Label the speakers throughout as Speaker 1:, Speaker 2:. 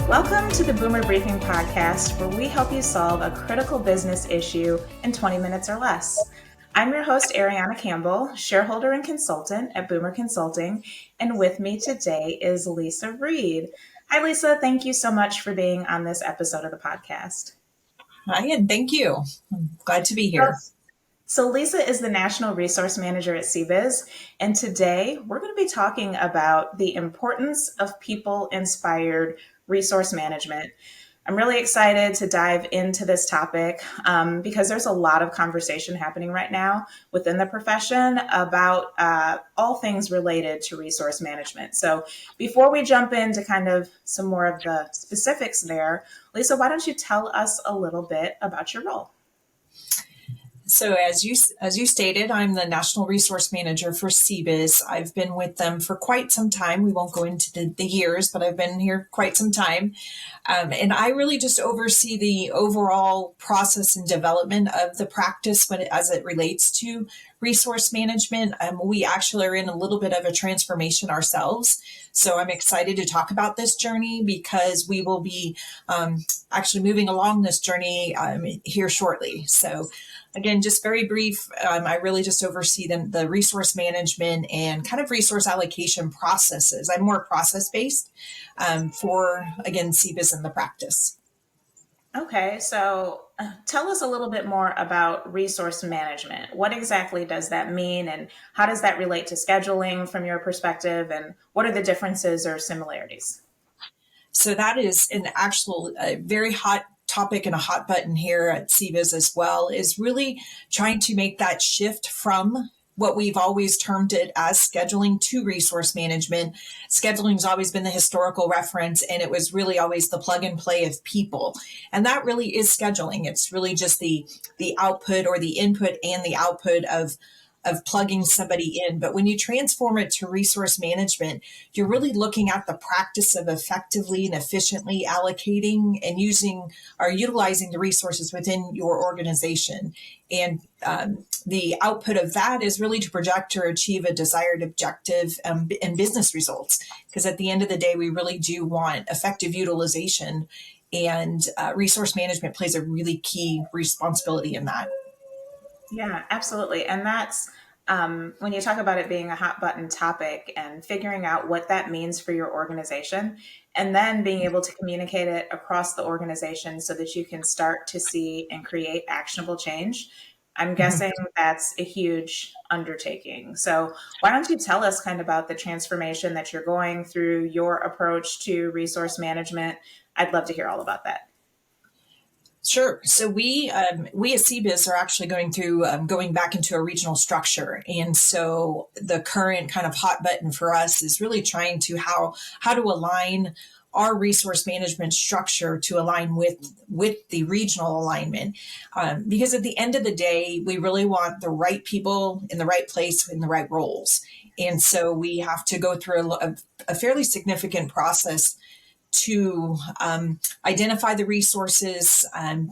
Speaker 1: Welcome to the Boomer Briefing Podcast, where we help you solve a critical business issue in 20 minutes or less. I'm your host, Arianna Campbell, shareholder and consultant at BoomerConsulting, and with me today is Lisa Reed. Hi, Lisa. Thank you so much for being on this episode of the podcast.
Speaker 2: Hi, and thank you. I'm glad to be here.
Speaker 1: So Lisa is the National Resource Manager at CBiz, and today we're going to be talking about the importance of people-inspired resource management. I'm really excited to dive into this topic because there's a lot of conversation happening right now within the profession about all things related to resource management. So before we jump into kind of some more of the specifics there, Lisa, why don't you tell us a little bit about your role?
Speaker 2: So as you stated, I'm the National Resource Manager for CBiz. I've been with them for quite some time. We won't go into the years, but I've been here quite some time. And I really just oversee the overall process and development of the practice as it relates to resource management. We actually are in a little bit of a transformation ourselves. So I'm excited to talk about this journey because we will be actually moving along this journey here shortly. So again, just very brief, I really just oversee the resource management and kind of resource allocation processes. I'm more process-based for, again, CBiz and the practice.
Speaker 1: Okay, so tell us a little bit more about resource management. What exactly does that mean, and how does that relate to scheduling from your perspective, and what are the differences or similarities?
Speaker 2: So that is a very hot topic and a hot button here at CBiz as well, is really trying to make that shift from what we've always termed it as scheduling to resource management. Scheduling has always been the historical reference, and it was really always the plug and play of people. And that really is scheduling. It's really just the output or the input and the output of plugging somebody in. But when you transform it to resource management, you're really looking at the practice of effectively and efficiently allocating and utilizing the resources within your organization. And the output of that is really to project or achieve a desired objective and business results. Because at the end of the day, we really do want effective utilization, and resource management plays a really key responsibility in that.
Speaker 1: Yeah, absolutely. And that's when you talk about it being a hot button topic and figuring out what that means for your organization, and then being able to communicate it across the organization so that you can start to see and create actionable change. I'm guessing that's a huge undertaking. So why don't you tell us kind of about the transformation that you're going through, your approach to resource management? I'd love to hear all about that.
Speaker 2: Sure. So we at CBiz are actually going back into a regional structure. And so the current kind of hot button for us is really trying to how to align our resource management structure to align with the regional alignment. Because at the end of the day, we really want the right people in the right place in the right roles. And so we have to go through a fairly significant process to identify the resources.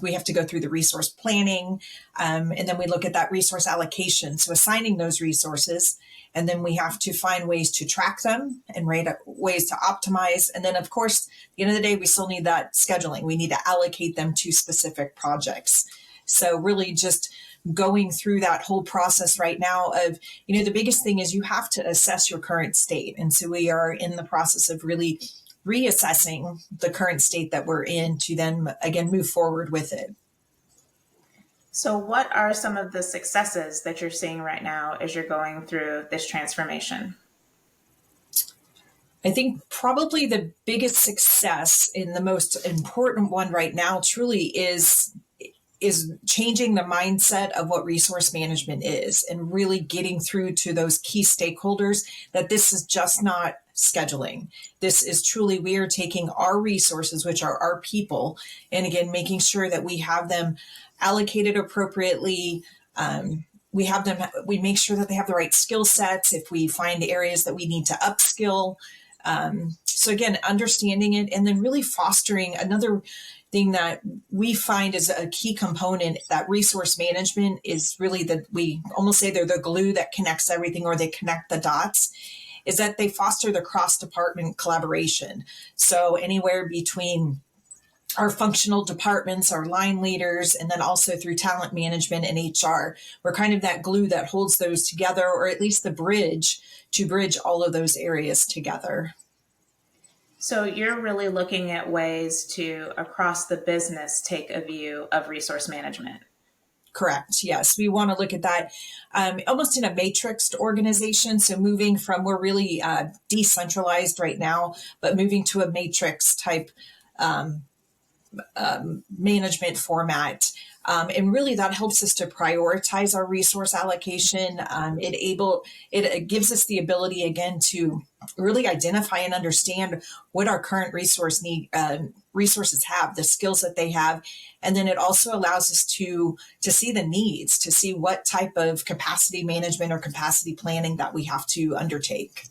Speaker 2: We have to go through the resource planning, and then we look at that resource allocation. So assigning those resources, and then we have to find ways to track them and ways to optimize. And then, of course, at the end of the day, we still need that scheduling. We need to allocate them to specific projects. So really just going through that whole process right now of, the biggest thing is you have to assess your current state. And so we are in the process of really reassessing the current state that we're in to then, again, move forward with it.
Speaker 1: So what are some of the successes that you're seeing right now as you're going through this transformation?
Speaker 2: I think probably the biggest success and the most important one right now truly is changing the mindset of what resource management is, and really getting through to those key stakeholders that this is just not scheduling. This is truly, we are taking our resources, which are our people, and again, making sure that we have them allocated appropriately. We make sure that they have the right skill sets. If we find areas that we need to upskill. So again, understanding it, and then really fostering another thing that we find is a key component, that resource management is really we almost say they're the glue that connects everything, or they connect the dots, is that they foster the cross-department collaboration. So anywhere between our functional departments, our line leaders, and then also through talent management and HR. We're kind of that glue that holds those together, or at least the bridge to bridge all of those areas together.
Speaker 1: So you're really looking at ways to, across the business, take a view of resource management.
Speaker 2: Correct. Yes. We want to look at that almost in a matrixed organization. So moving from, we're really decentralized right now, but moving to a matrix type management format. And really that helps us to prioritize our resource allocation. It gives us the ability again to really identify and understand what our current resources have, the skills that they have. And then it also allows us to see the needs, to see what type of capacity management or capacity planning that we have to undertake.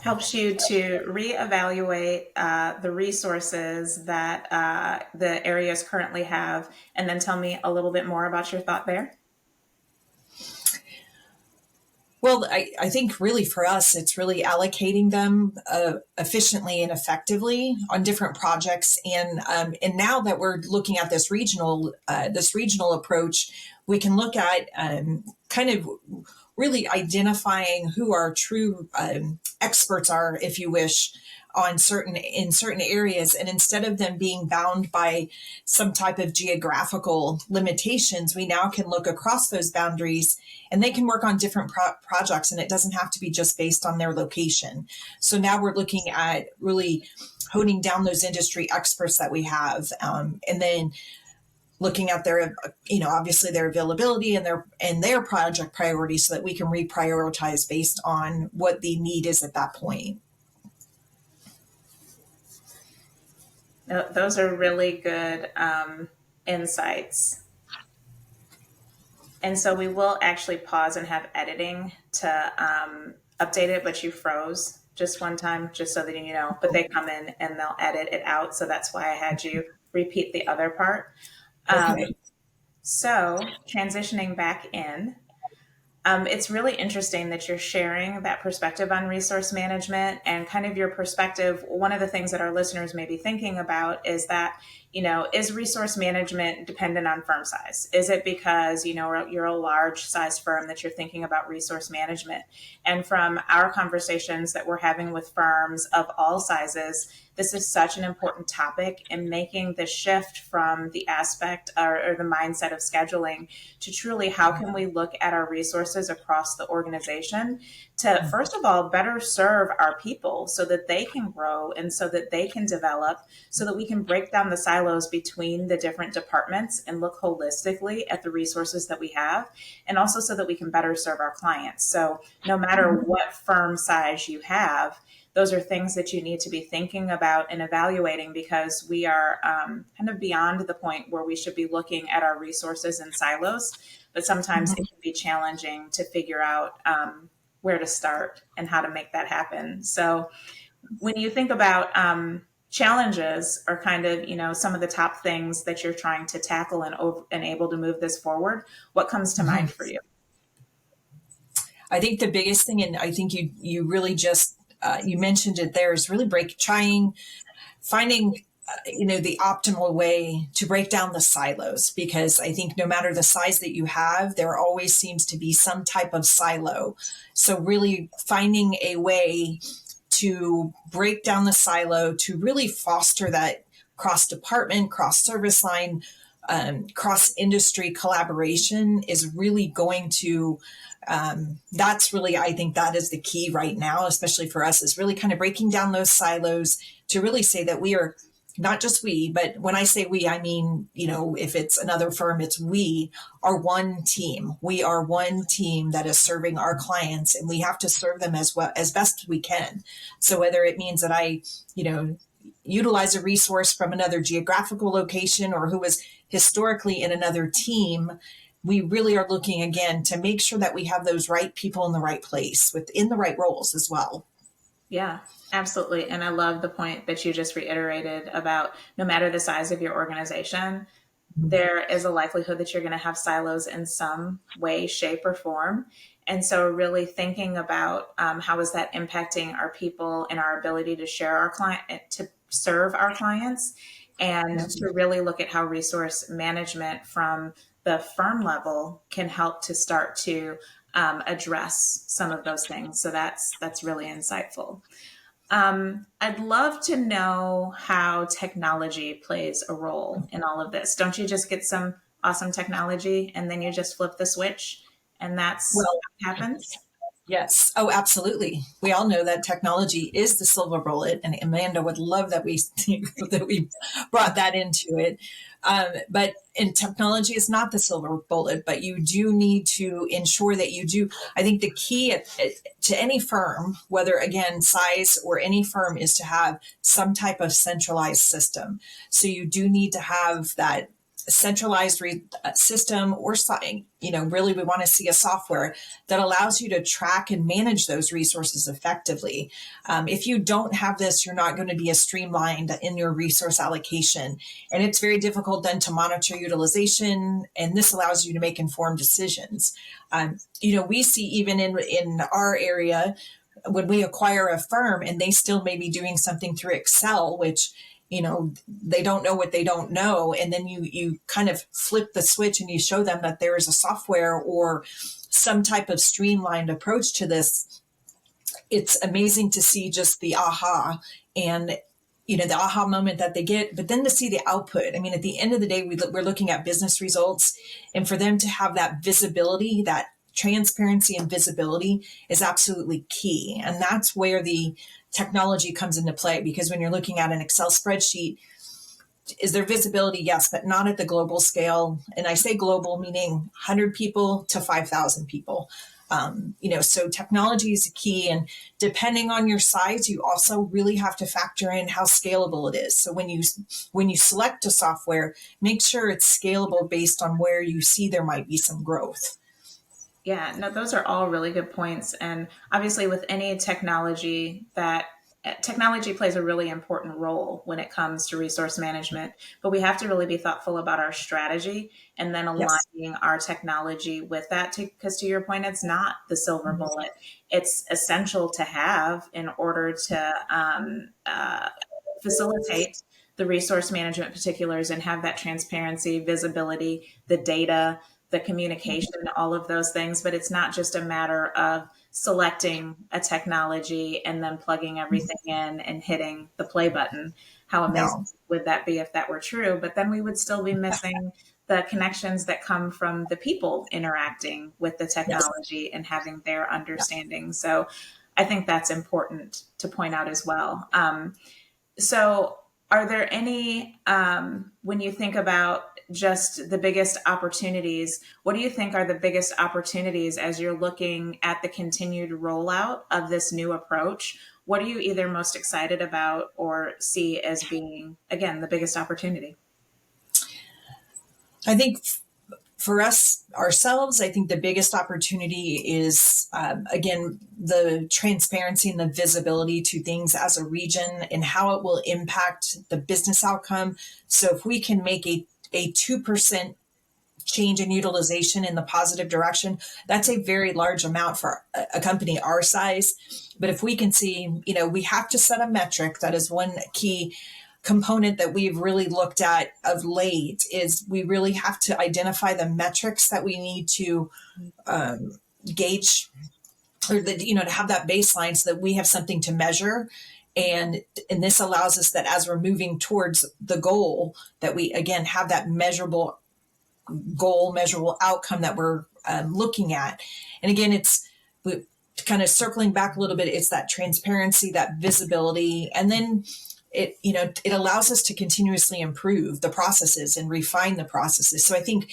Speaker 1: Helps you to reevaluate the resources that the areas currently have, and then tell me a little bit more about your thought there.
Speaker 2: Well, I think really for us, it's really allocating them efficiently and effectively on different projects. And now that we're looking at this regional approach, we can look at kind of really identifying who our true experts are, if you wish, in certain areas. And instead of them being bound by some type of geographical limitations, we now can look across those boundaries and they can work on different projects, and it doesn't have to be just based on their location. So now we're looking at really honing down those industry experts that we have, and then looking at their, obviously their availability and their project priorities, so that we can reprioritize based on what the need is at that point.
Speaker 1: Those are really good insights. And so we will actually pause and have editing to update it, but you froze just one time, just so that you know. But they come in and they'll edit it out. So that's why I had you repeat the other part.
Speaker 2: Okay.
Speaker 1: So transitioning back in, it's really interesting that you're sharing that perspective on resource management and kind of your perspective. One of the things that our listeners may be thinking about is that, is resource management dependent on firm size? Is it because, you're a large size firm that you're thinking about resource management? And from our conversations that we're having with firms of all sizes, this is such an important topic in making the shift from the aspect or the mindset of scheduling to truly how can we look at our resources across the organization to, first of all, better serve our people so that they can grow and so that they can develop, so that we can break down the silos between the different departments and look holistically at the resources that we have, and also so that we can better serve our clients. So no matter what firm size you have, those are things that you need to be thinking about and evaluating, because we are kind of beyond the point where we should be looking at our resources in silos. But sometimes it can be challenging to figure out where to start and how to make that happen. So when you think about challenges or kind of, some of the top things that you're trying to tackle and able to move this forward, what comes to mind for you?
Speaker 2: I think the biggest thing, and I think you really just you mentioned it there, is really finding the optimal way to break down the silos, because I think no matter the size that you have, there always seems to be some type of silo. So really finding a way to break down the silo to really foster that cross-department, cross-service line, cross-industry collaboration is really going to that's really, I think that is the key right now, especially for us, is really kind of breaking down those silos to really say that we are not just we, but when I say we, I mean, if it's another firm, it's we are one team. We are one team that is serving our clients, and we have to serve them as well as best we can. So whether it means that I, utilize a resource from another geographical location or who was historically in another team, we really are looking again to make sure that we have those right people in the right place within the right roles as well.
Speaker 1: Yeah, absolutely. And I love the point that you just reiterated about no matter the size of your organization, there is a likelihood that you're going to have silos in some way, shape, or form. And so really thinking about how is that impacting our people and our ability to share our client, to serve our clients, and
Speaker 2: Yeah.
Speaker 1: to really look at how resource management from the firm level can help to start to address some of those things. So that's really insightful. I'd love to know how technology plays a role in all of this. Don't you just get some awesome technology and then you just flip the switch and that's
Speaker 2: Well,
Speaker 1: what happens?
Speaker 2: yes. Oh, absolutely. We all know that technology is the silver bullet, and Amanda would love that we that we brought that into it. But in technology is not the silver bullet, but you do need to ensure that you do. I think the key to any firm, whether again size or any firm, is to have some type of centralized system. So you do need to have that centralized system, or really we want to see a software that allows you to track and manage those resources effectively. If you don't have this, you're not going to be as streamlined in your resource allocation, and it's very difficult then to monitor utilization, and this allows you to make informed decisions. We see even in our area, when we acquire a firm and they still may be doing something through Excel, which they don't know what they don't know, and then you kind of flip the switch and you show them that there is a software or some type of streamlined approach to this. It's amazing to see just the aha and the aha moment that they get, but then to see the output. I mean, at the end of the day, we're looking at business results, and for them to have that visibility, that transparency and visibility is absolutely key. And that's where the technology comes into play, because when you're looking at an Excel spreadsheet, is there visibility? Yes, but not at the global scale. And I say global, meaning 100 people to 5,000 people. So technology is key. And depending on your size, you also really have to factor in how scalable it is. So when you select a software, make sure it's scalable based on where you see there might be some growth.
Speaker 1: Yeah, no, those are all really good points. And obviously, with any technology, technology plays a really important role when it comes to resource management. But we have to really be thoughtful about our strategy and then
Speaker 2: Yes.
Speaker 1: aligning our technology with that. Because to your point, it's not the silver
Speaker 2: Mhm.
Speaker 1: bullet. It's essential to have in order to facilitate the resource management particulars and have that transparency, visibility, the data, the communication, all of those things. But it's not just a matter of selecting a technology and then plugging everything in and hitting the play button. How amazing
Speaker 2: No.
Speaker 1: would that be if that were true? But then we would still be missing the connections that come from the people interacting with the
Speaker 2: Yes.
Speaker 1: technology and having their understanding. So I think that's important to point out as well. So, are there any, when you think about just the biggest opportunities, what do you think are the biggest opportunities as you're looking at the continued rollout of this new approach? What are you either most excited about or see as being, again, the biggest opportunity?
Speaker 2: I think for us ourselves, I think the biggest opportunity is, again, the transparency and the visibility to things as a region and how it will impact the business outcome. So if we can make a 2% change in utilization in the positive direction, that's a very large amount for a company our size. But if we can see, we have to set a metric. That is one key component that we've really looked at of late, is we really have to identify the metrics that we need to gauge, or to have that baseline so that we have something to measure. And this allows us that as we're moving towards the goal, that we again have that measurable goal, measurable outcome that we're looking at. And again, we kind of circling back a little bit, it's that transparency, that visibility, and then it allows us to continuously improve the processes and refine the processes. So I think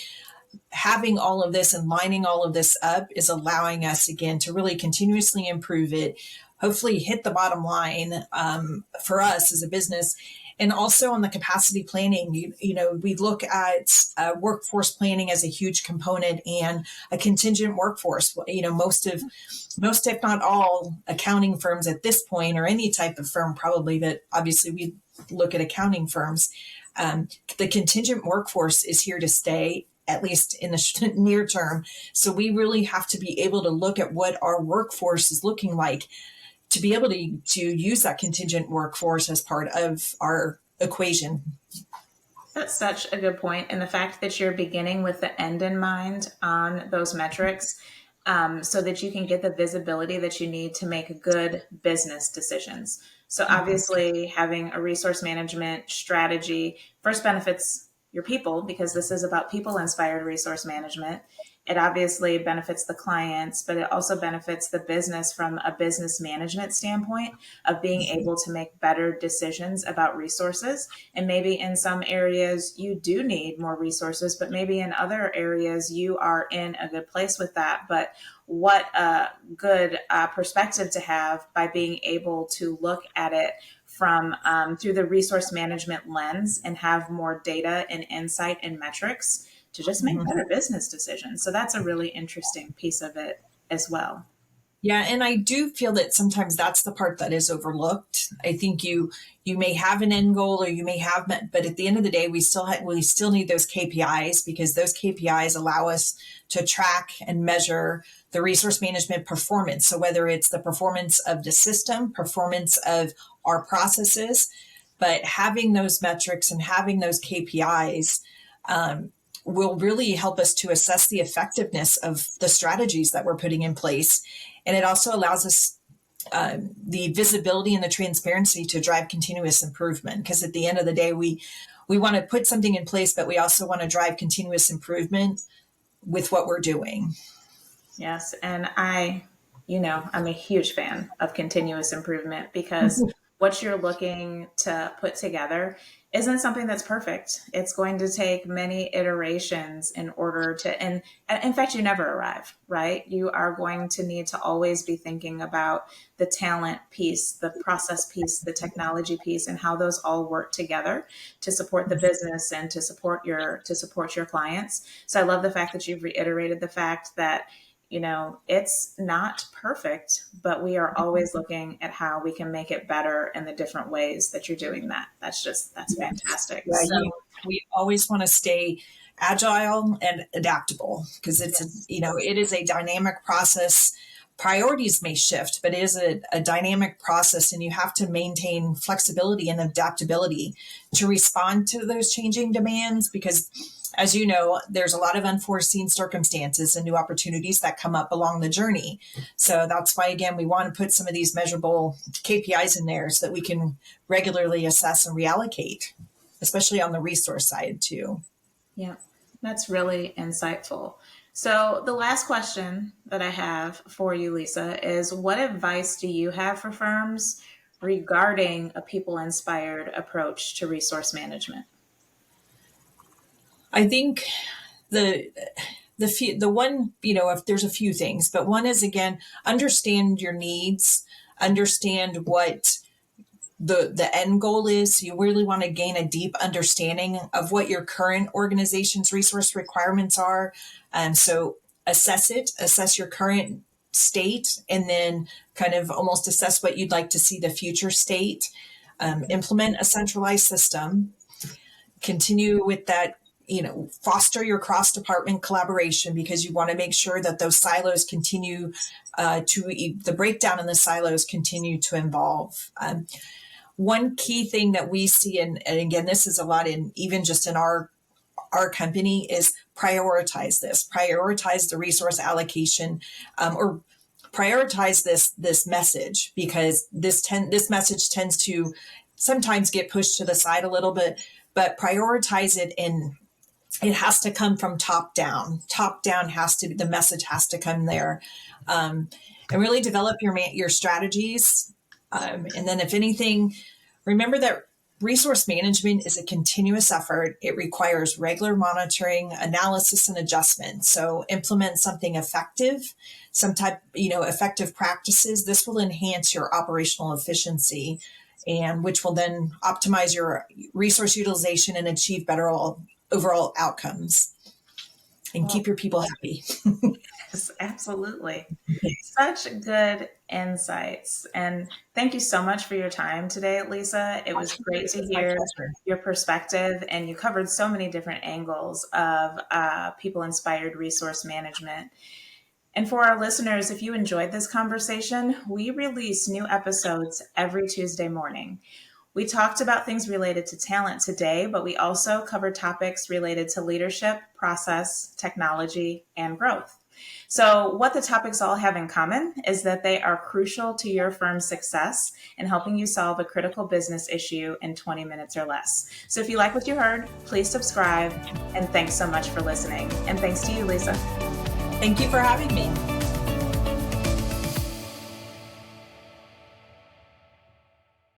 Speaker 2: having all of this and lining all of this up is allowing us again to really continuously improve it, hopefully hit the bottom line for us as a business. And also on the capacity planning, we look at workforce planning as a huge component, and a contingent workforce. Most if not all accounting firms at this point, or any type of firm probably, but obviously we look at accounting firms, The contingent workforce is here to stay, at least in the near term. So we really have to be able to look at what our workforce is looking like to be able to use that contingent workforce as part of our equation.
Speaker 1: That's such a good point. And the fact that you're beginning with the end in mind on those metrics, so that you can get the visibility that you need to make good business decisions. So, obviously, having a resource management strategy first benefits your people because this is about people inspired resource management. It obviously benefits the clients, but it also benefits the business from a business management standpoint of being able to make better decisions about resources. And maybe in some areas you do need more resources, but maybe in other areas you are in a good place with that. But what a good perspective to have by being able to look at it from through the resource management lens and have more data and insight and metrics to just make better business decisions. So that's a really interesting piece of it as well.
Speaker 2: Yeah, and I do feel that sometimes that's the part that is overlooked. I think you may have an end goal or you may have, but at the end of the day, we still need those KPIs because those KPIs allow us to track and measure the resource management performance. So whether it's the performance of the system, performance of our processes, but having those metrics and having those KPIs will really help us to assess the effectiveness of the strategies that we're putting in place. And it also allows us the visibility and the transparency to drive continuous improvement. Because at the end of the day, we want to put something in place, but we also want to drive continuous improvement with what we're doing.
Speaker 1: Yes. And I'm a huge fan of continuous improvement because what you're looking to put together isn't something that's perfect. It's going to take many iterations in order to, and in fact, you never arrive, right? You are going to need to always be thinking about the talent piece, the process piece, the technology piece, and how those all work together to support the business and to support your clients. So I love the fact that you've reiterated the fact that it's not perfect, but we are always looking at how we can make it better in the different ways that you're doing that. That's fantastic.
Speaker 2: Yeah,
Speaker 1: So,
Speaker 2: we always want to stay agile and adaptable because it is a dynamic process. Priorities may shift, but it is a dynamic process, and you have to maintain flexibility and adaptability to respond to those changing demands because, as you know, there's a lot of unforeseen circumstances and new opportunities that come up along the journey. So that's why, again, we want to put some of these measurable KPIs in there so that we can regularly assess and reallocate, especially on the resource side too.
Speaker 1: yeah, that's really insightful. So the last question that I have for you, Lisa, is what advice do you have for firms regarding a people-inspired approach to resource management?
Speaker 2: I think the one, if there's a few things, but one is, again, understand your needs, understand what the end goal is. You really want to gain a deep understanding of what your current organization's resource requirements are. And so assess your current state, and then kind of almost assess what you'd like to see the future state. Implement a centralized system. Continue with that, foster your cross-department collaboration because you want to make sure that those silos continue the breakdown in the silos continue to evolve. One key thing that we see, and again, this is a lot in even just in our company, is prioritize the resource allocation, or prioritize this message because this message tends to sometimes get pushed to the side a little bit, but prioritize it, and it has to come from top down. Top down the message has to come there, and really develop your strategies. And then if anything, remember that resource management is a continuous effort. It requires regular monitoring, analysis, and adjustment. So implement something effective, effective practices. This will enhance your operational efficiency, and which will then optimize your resource utilization and achieve better overall outcomes and keep your people happy.
Speaker 1: Yes, absolutely. Such good insights. And thank you so much for your time today, Lisa. It was great to
Speaker 2: It's my
Speaker 1: hear
Speaker 2: pleasure.
Speaker 1: your perspective, and you covered so many different angles of people inspired resource management. And for our listeners, if you enjoyed this conversation, we release new episodes every Tuesday morning. We talked about things related to talent today, but we also covered topics related to leadership, process, technology, and growth. So, what the topics all have in common is that they are crucial to your firm's success in helping you solve a critical business issue in 20 minutes or less. So, if you like what you heard, please subscribe. And thanks so much for listening. And thanks to you, Lisa.
Speaker 2: Thank you for having me.